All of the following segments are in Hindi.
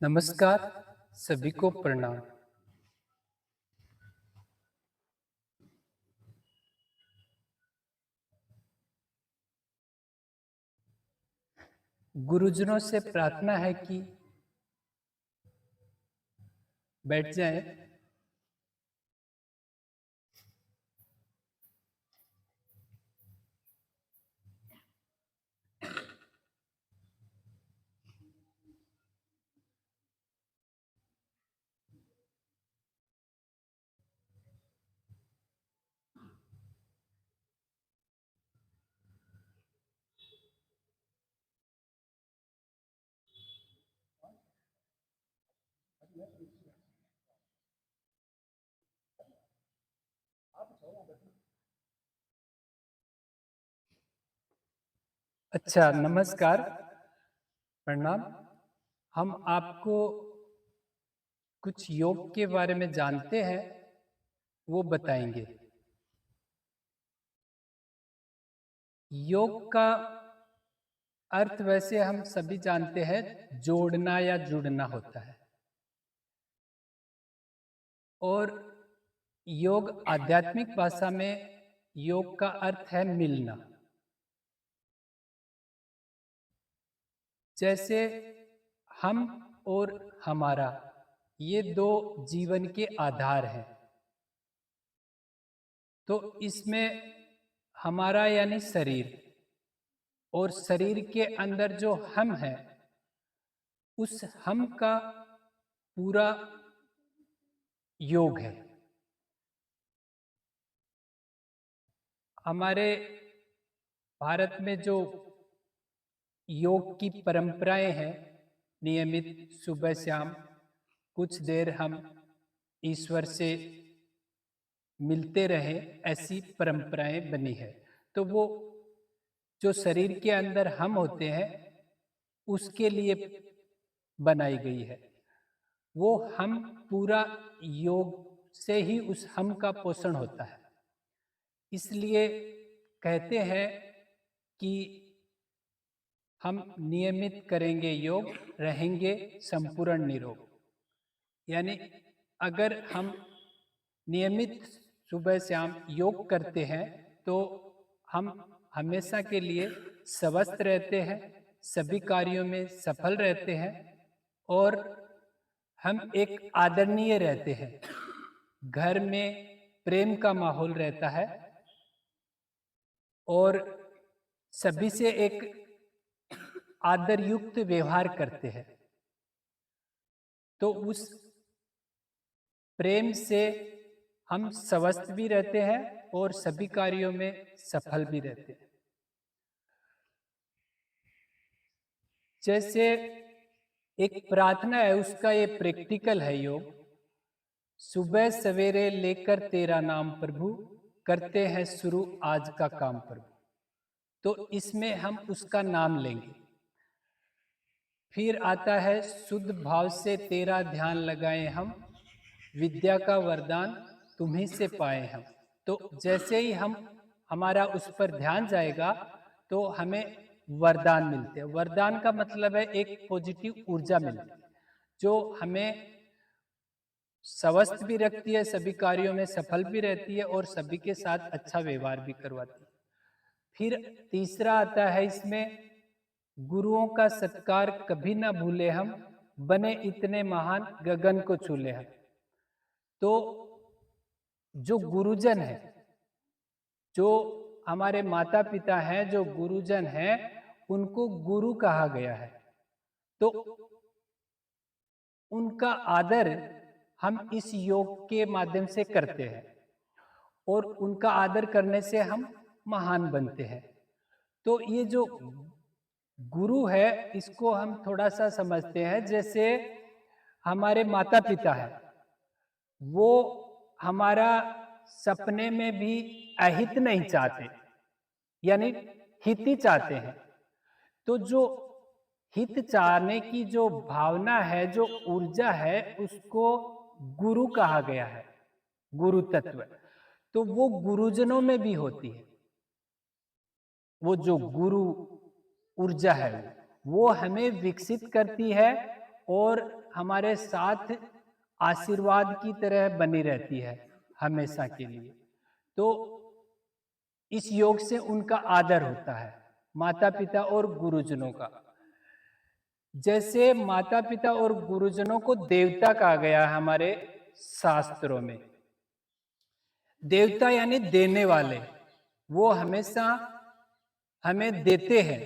नमस्कार, सभी को प्रणाम। गुरुजनों से प्रार्थना है कि बैठ जाएं। अच्छा, नमस्कार, प्रणाम। हम आपको कुछ योग के बारे में जानते हैं, वो बताएंगे। योग का अर्थ वैसे हम सभी जानते हैं, जोड़ना या जुड़ना होता है। और योग आध्यात्मिक भाषा में योग का अर्थ है मिलना। जैसे हम और हमारा, ये दो जीवन के आधार हैं। तो इसमें हमारा यानी शरीर और शरीर के अंदर जो हम है, उस हम का पूरा योग है। हमारे भारत में जो योग की परंपराएं हैं, नियमित सुबह शाम कुछ देर हम ईश्वर से मिलते रहे, ऐसी परंपराएं बनी है। तो वो जो शरीर के अंदर हम होते हैं, उसके लिए बनाई गई है। वो हम पूरा योग से ही उस हम का पोषण होता है। इसलिए कहते हैं कि हम नियमित करेंगे योग, रहेंगे संपूर्ण निरोग। यानी अगर हम नियमित सुबह शाम योग करते हैं तो हम हमेशा के लिए स्वस्थ रहते हैं, सभी कार्यों में सफल रहते हैं और हम एक आदरणीय रहते हैं। घर में प्रेम का माहौल रहता है और सभी से एक आदर युक्त व्यवहार करते हैं। तो उस प्रेम से हम स्वस्थ भी रहते हैं और सभी कार्यों में सफल भी रहते हैं। जैसे एक प्रार्थना है, उसका ये प्रैक्टिकल है योग। सुबह सवेरे लेकर तेरा नाम प्रभु, करते हैं शुरू आज का काम प्रभु। तो इसमें हम उसका नाम लेंगे। फिर आता है शुद्ध भाव से तेरा ध्यान लगाए हम, विद्या का वरदान तुम्ही से पाए हम। तो जैसे ही हम हमारा उस पर ध्यान जाएगा तो हमें वरदान मिलते हैं। वरदान का मतलब है एक पॉजिटिव ऊर्जा मिलती है जो हमें स्वस्थ भी रखती है, सभी कार्यों में सफल भी रहती है और सभी के साथ अच्छा व्यवहार भी करवाती है। फिर तीसरा आता है इसमें, गुरुओं का सत्कार कभी ना भूले हम, बने इतने महान गगन को छूले हम। तो जो गुरुजन है, जो हमारे माता पिता हैं, जो गुरुजन हैं, उनको गुरु कहा गया है। तो उनका आदर हम इस योग के माध्यम से करते हैं और उनका आदर करने से हम महान बनते हैं। तो ये जो गुरु है, इसको हम थोड़ा सा समझते हैं। जैसे हमारे माता पिता है, वो हमारा सपने में भी अहित नहीं चाहते, यानी हित ही चाहते हैं। तो जो हित चाहने की जो भावना है, जो ऊर्जा है, उसको गुरु कहा गया है, गुरु तत्व। तो वो गुरुजनों में भी होती है। वो जो गुरु ऊर्जा है, वो हमें विकसित करती है और हमारे साथ आशीर्वाद की तरह बनी रहती है हमेशा के लिए। तो इस योग से उनका आदर होता है, माता पिता और गुरुजनों का। जैसे माता पिता और गुरुजनों को देवता कहा गया है हमारे शास्त्रों में। देवता यानी देने वाले, वो हमेशा हमें देते हैं।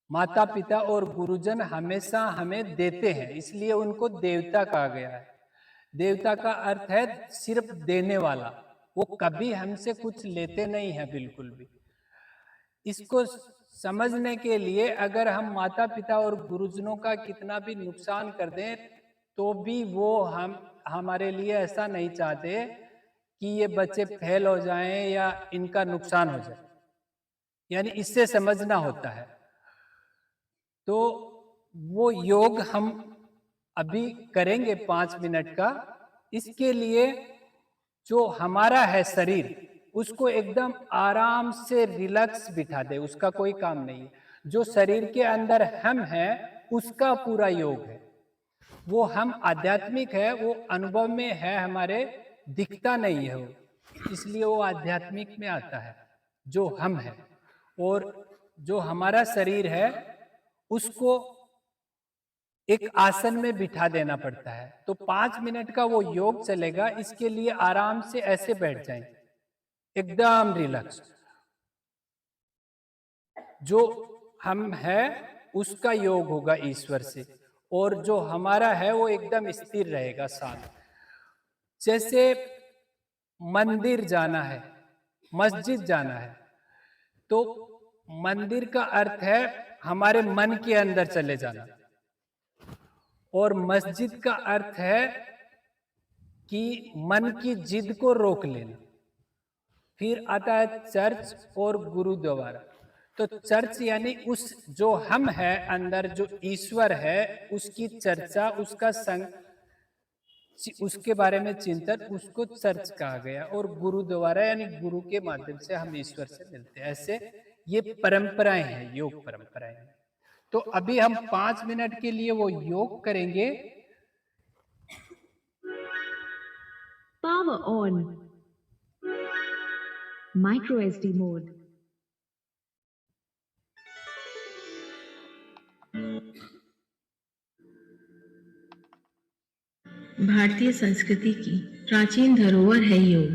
माता पिता और गुरुजन हमेशा हमें देते हैं, इसलिए उनको देवता कहा गया है। देवता का अर्थ है सिर्फ देने वाला, वो कभी हमसे कुछ लेते नहीं है बिल्कुल भी। इसको समझने के लिए अगर हम माता पिता और गुरुजनों का कितना भी नुकसान कर दें तो भी वो हम हमारे लिए ऐसा नहीं चाहते कि ये बच्चे फेल हो जाएं या इनका नुकसान हो जाए, यानी इससे समझना होता है। तो वो योग हम अभी करेंगे 5 मिनट का। इसके लिए जो हमारा है शरीर, उसको एकदम आराम से रिलैक्स बिठा दे, उसका कोई काम नहीं है। जो शरीर के अंदर हम हैं उसका पूरा योग है। वो हम आध्यात्मिक है, वो अनुभव में है हमारे, दिखता नहीं है वो, इसलिए वो आध्यात्मिक में आता है जो हम है। और जो हमारा शरीर है उसको एक आसन में बिठा देना पड़ता है। तो 5 मिनट का वो योग चलेगा। इसके लिए आराम से ऐसे बैठ जाएं, एकदम रिलैक्स। जो हम है उसका योग होगा ईश्वर से, और जो हमारा है वो एकदम स्थिर रहेगा साथ। जैसे मंदिर जाना है, मस्जिद जाना है, तो मंदिर का अर्थ है हमारे मन के अंदर चले जाना, और मस्जिद का अर्थ है कि मन की जिद को रोक लेना। फिर आता है चर्च और गुरुद्वारा। तो चर्च यानी उस जो हम है अंदर, जो ईश्वर है, उसकी चर्चा, उसका संग, उसके बारे में चिंतन, उसको चर्च कहा गया। और गुरुद्वारा यानी गुरु के माध्यम से हम ईश्वर से मिलते हैं। ऐसे ये परंपराएं हैं, योग परंपराएं हैं। तो अभी हम 5 मिनट के लिए वो योग करेंगे। Power on. Micro SD mode. भारतीय संस्कृति की प्राचीन धरोहर है योग।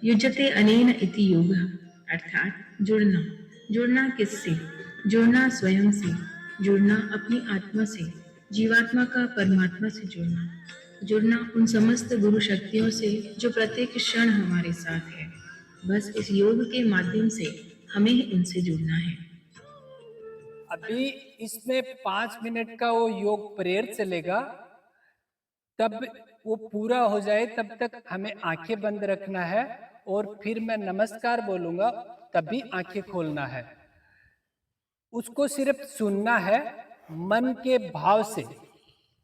युज्यते अनेन इति योगः, अर्थात जुड़ना। जुड़ना किससे? जुड़ना स्वयं से, जुड़ना अपनी आत्मा से, जीवात्मा का परमात्मा से जुड़ना। जुड़ना उन समस्त गुरु शक्तियों से जो प्रत्येक क्षण हमारे साथ है। बस इस योग के माध्यम से हमें उनसे जुड़ना है। अभी इसमें 5 मिनट का वो योग प्रेयर चलेगा। तब वो पूरा हो जाए तब तक हमें आंखें बंद रखना है, और फिर मैं नमस्कार बोलूंगा तभी आंखें खोलना है। उसको सिर्फ सुनना है, मन के भाव से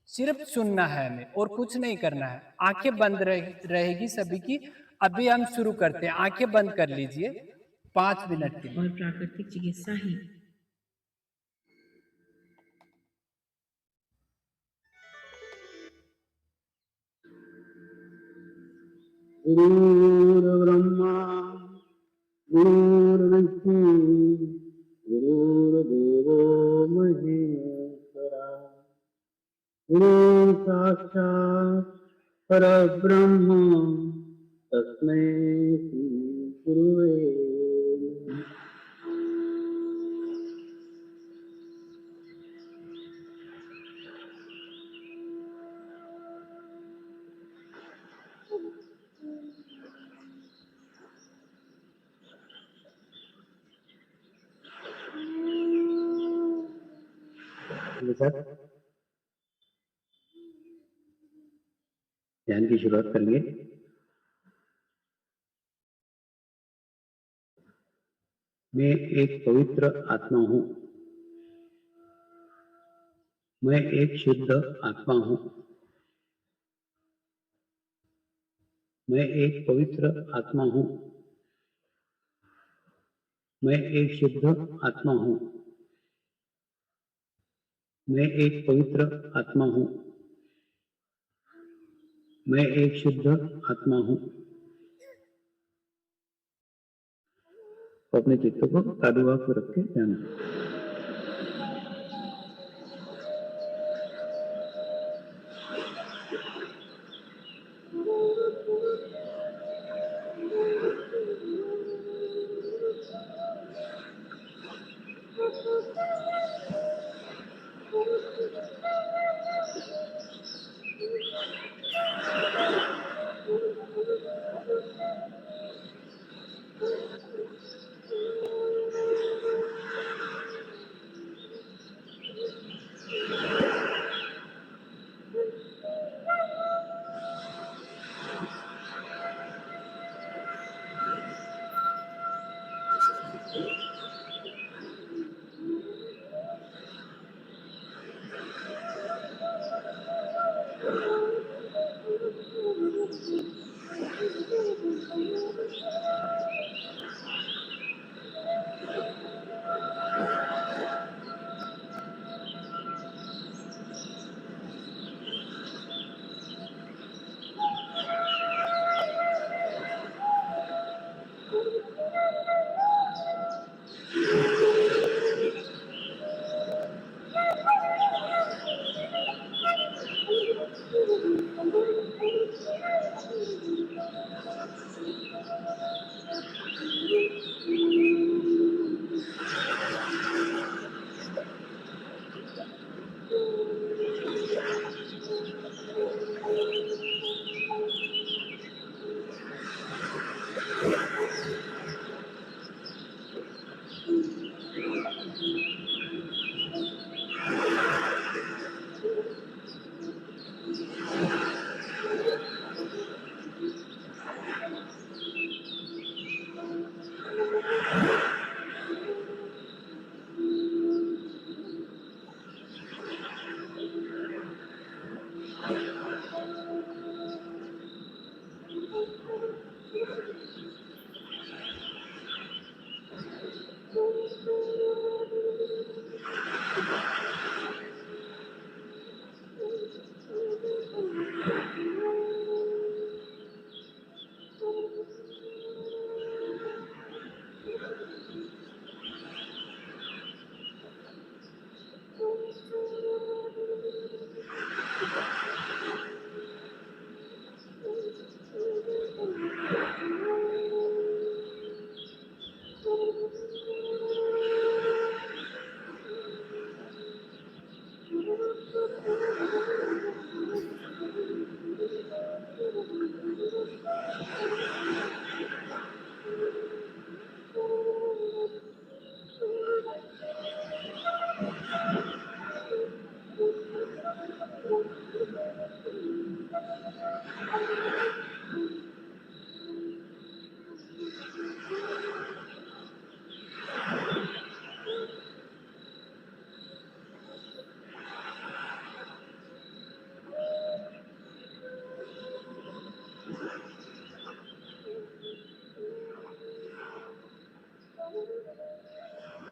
सिर्फ सुनना है हमें, और कुछ नहीं करना है। आंखें बंद रहेगी सभी की। अभी हम शुरू करते हैं, आंखें बंद कर लीजिए 5 मिनट के लिए। और प्राकृतिक चिकित्सा ही गुरुर्ब्रह्मा गुरुर्विष्णु गुरुर्देवो महेश्वरा गुरु साक्षात् परब्रह्म तस्मै श्री गुरुवे नमः। सर ध्यान की शुरुआत करेंगे। मैं एक पवित्र आत्मा हूँ। मैं एक शुद्ध आत्मा हूँ। मैं एक पवित्र आत्मा हूँ। मैं एक शुद्ध आत्मा हूँ। मैं एक पवित्र आत्मा हूँ। मैं एक शुद्ध आत्मा हूँ। अपने चित्त को तालुआ को रख के ध्यान दें।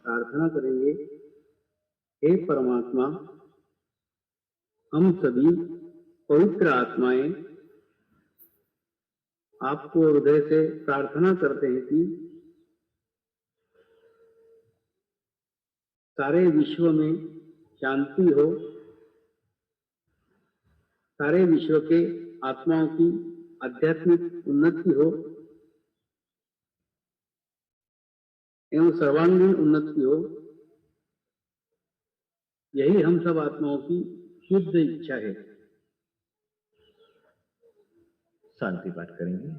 प्रार्थना करेंगे। हे परमात्मा, हम सभी पवित्र आत्माएं आपको हृदय से प्रार्थना करते हैं कि सारे विश्व में शांति हो, सारे विश्व के आत्माओं की आध्यात्मिक उन्नति हो एवं सर्वांगीण उन्नति हो। यही हम सब आत्माओं की शुद्ध इच्छा है। शांति पाठ करेंगे।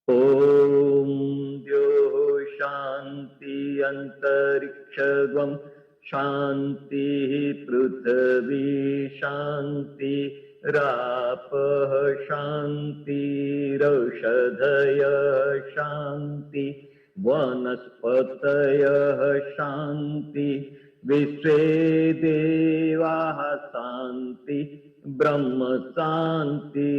ओम द्यो शांति अंतरिक्षगम शांति पृथ्वी शांति रापः शांतिरौषधय शांति वनस्पतयः शांति विश्वे देवाः शांति ब्रह्म शांति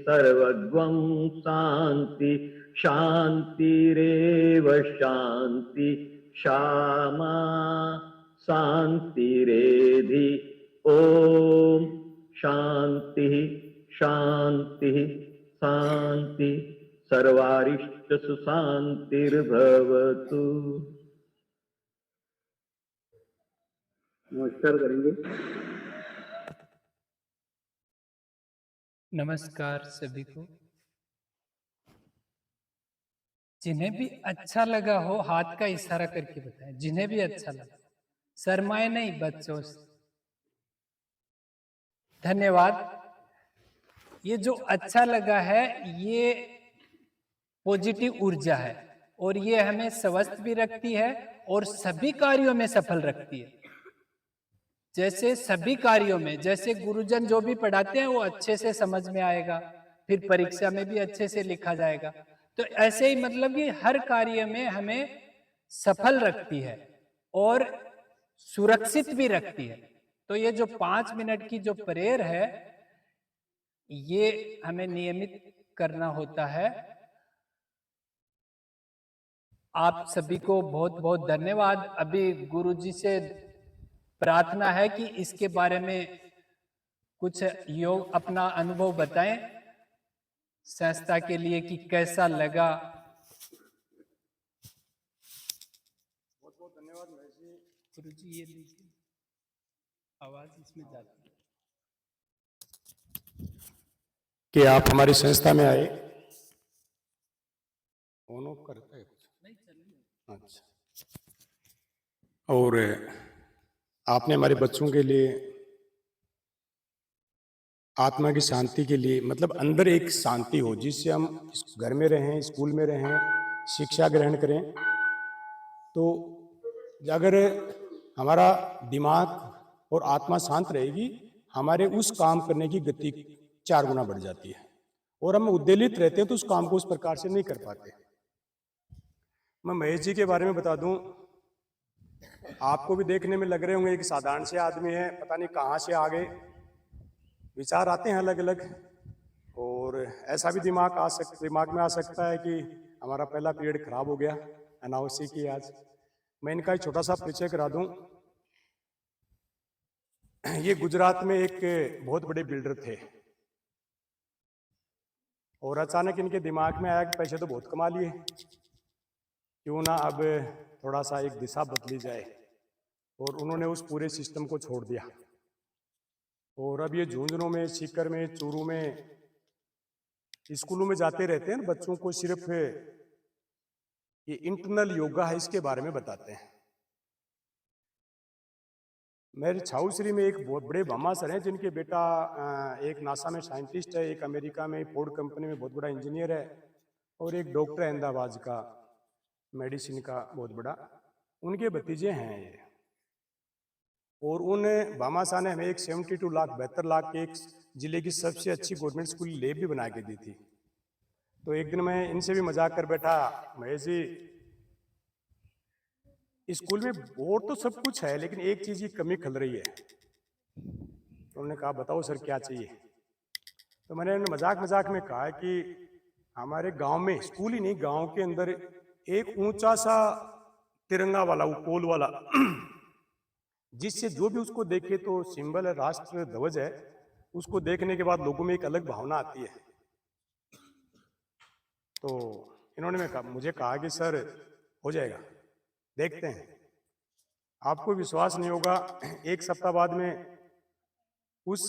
सर्वगं शांति शांतिरेव शांति क्षमा शांतिरेधि। ओम शांति शांति शांति। सर्वारिष्ट सुशांतिर्भवतु। नमस्कार करेंगे। नमस्कार सभी को। जिन्हें भी अच्छा लगा हो हाथ का इशारा करके बताएं, जिन्हें भी अच्छा लगा, शर्माए नहीं, बच्चों से। धन्यवाद। ये जो अच्छा लगा है ये पॉजिटिव ऊर्जा है और ये हमें स्वस्थ भी रखती है और सभी कार्यों में सफल रखती है। जैसे सभी कार्यों में, जैसे गुरुजन जो भी पढ़ाते हैं वो अच्छे से समझ में आएगा, फिर परीक्षा में भी अच्छे से लिखा जाएगा। तो ऐसे ही मतलब कि हर कार्य में हमें सफल रखती है और सुरक्षित भी रखती है। तो ये जो 5 मिनट की जो प्रेयर है ये हमें नियमित करना होता है। आप सभी को बहुत बहुत धन्यवाद। अभी गुरुजी से प्रार्थना है कि इसके बारे में कुछ योग अपना अनुभव बताएं संस्था के लिए कि कैसा लगा। बहुत बहुत धन्यवाद महेश जी। गुरुजी ये लीजिए, आवाज इसमें जाती है कि आप हमारी संस्था में आए। ऑन ऑफ करता है कुछ नहीं, चलिए। अच्छा, और आपने हमारे बच्चों के लिए, आत्मा की शांति के लिए, मतलब अंदर एक शांति हो जिससे हम घर में रहें, स्कूल में रहें, शिक्षा ग्रहण करें। तो अगर हमारा दिमाग और आत्मा शांत रहेगी, हमारे उस काम करने की गति 4 गुना बढ़ जाती है और हम उद्वेलित रहते हैं तो उस काम को उस प्रकार से नहीं कर पाते। मैं महेश जी के बारे में बता दूं, आपको भी देखने में लग रहे होंगे एक साधारण से आदमी है, पता नहीं कहाँ से आ गए, विचार आते हैं अलग अलग। और ऐसा भी दिमाग में आ सकता है कि हमारा पहला पीरियड खराब हो गया, अनावश्यक ही। आज मैं इनका एक छोटा सा परिचय करा दूं। ये गुजरात में एक बहुत बड़े बिल्डर थे और अचानक इनके दिमाग में आया कि पैसे तो बहुत कमा लिए, क्यों ना अब थोड़ा सा एक दिशा बदली जाए। और उन्होंने उस पूरे सिस्टम को छोड़ दिया और अब ये झुंझुनों में, सीकर में, चूरू में स्कूलों में जाते रहते हैं, बच्चों को सिर्फ ये इंटरनल योगा है इसके बारे में बताते हैं। मेरे छाऊश्री में एक बहुत बड़े भामा सर हैं जिनके बेटा एक नासा में साइंटिस्ट है, एक अमेरिका में फोर्ड कंपनी में बहुत बड़ा इंजीनियर है और एक डॉक्टर है अहमदाबाद का, मेडिसिन का बहुत बड़ा, उनके भतीजे हैं ये। और उन भामा साहब ने हमें एक 72 लाख 72 लाख के एक जिले की सबसे अच्छी गवर्नमेंट स्कूल लैब भी बना के दी थी। तो एक दिन मैं इनसे भी मजाक कर बैठा, महेश जी स्कूल में और तो सब कुछ है लेकिन एक चीज की कमी खल रही है। तो उन्होंने कहा बताओ सर क्या चाहिए। तो मैंने मजाक में कहा कि हमारे गांव में, स्कूल ही नहीं गांव के अंदर एक ऊंचा सा तिरंगा वाला, पोल वाला जिससे जो भी उसको देखे तो सिंबल है, राष्ट्र ध्वज है, उसको देखने के बाद लोगों में एक अलग भावना आती है। तो इन्होंने मुझे कहा कि सर हो जाएगा, देखते हैं। आपको विश्वास नहीं होगा, एक सप्ताह बाद में उस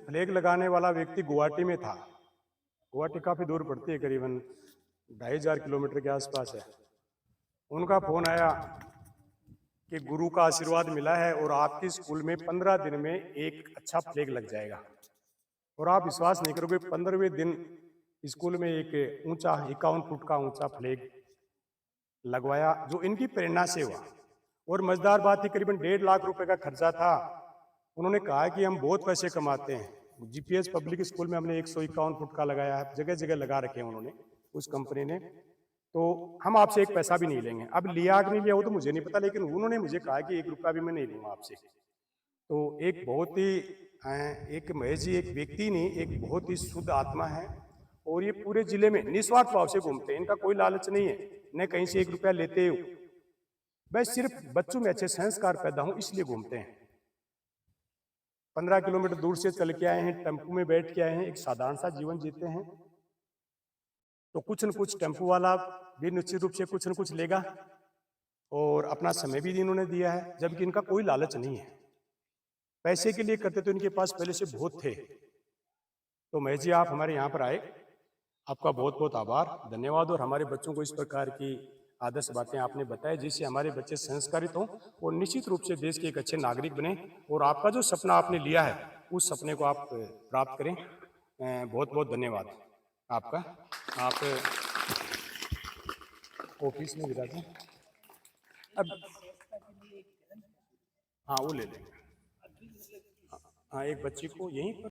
फ्लैग लगाने वाला व्यक्ति गुवाहाटी में था। गुवाहाटी काफी दूर पड़ती है, करीबन 2500 किलोमीटर के आसपास है। उनका फोन आया कि गुरु का आशीर्वाद मिला है और आपकी स्कूल में 15 दिन में एक अच्छा फ्लैग लग जाएगा। और आप विश्वास नहीं करोगे, 15वें दिन स्कूल में एक ऊंचा 51 फुट का ऊंचा फ्लैग लगवाया, जो इनकी प्रेरणा से हुआ। और मजेदार बात थी, करीबन 1.5 लाख रुपए का खर्चा था। उन्होंने कहा कि हम बहुत पैसे कमाते हैं। जीपीएस पब्लिक स्कूल में हमने 151 फुट का लगाया है, जगह जगह लगा रखे हैं उन्होंने, उस कंपनी ने। तो हम आपसे एक पैसा भी नहीं लेंगे। अब लिया कि नहीं लिया वो तो मुझे नहीं पता, लेकिन उन्होंने मुझे कहा कि 1 रुपया भी मैं नहीं लूंगा आपसे। तो एक बहुत ही एक महेश जी एक व्यक्ति नहीं, एक बहुत ही शुद्ध आत्मा है और ये पूरे जिले में निस्वार्थ भाव से घूमते हैं। इनका कोई लालच नहीं है, न कहीं से 1 रुपया लेते हो। वह सिर्फ बच्चों में अच्छे संस्कार पैदा हों इसलिए घूमते हैं। 15 किलोमीटर दूर से चल के आए हैं, टेम्पो में बैठ के आए हैं, एक साधारण सा जीवन जीते हैं, तो कुछ न कुछ टेम्पो वाला भी निश्चित रूप से कुछ न कुछ लेगा और अपना समय भी इन्होंने दिया है, जबकि इनका कोई लालच नहीं है। पैसे के लिए करते तो इनके पास पहले से बहुत थे। तो महेश जी, आप हमारे यहाँ पर आए, आपका बहुत बहुत आभार, धन्यवाद। और हमारे बच्चों को इस प्रकार की आदर्श बातें आपने बताई जिससे हमारे बच्चे संस्कारित हों और निश्चित रूप से देश के एक अच्छे नागरिक बने और आपका जो सपना आपने लिया है उस सपने को आप प्राप्त करें। बहुत बहुत धन्यवाद आपका। आप ऑफिस में विदा दें। अब हाँ वो ले लेंगे। हाँ, एक बच्ची को यहीं पर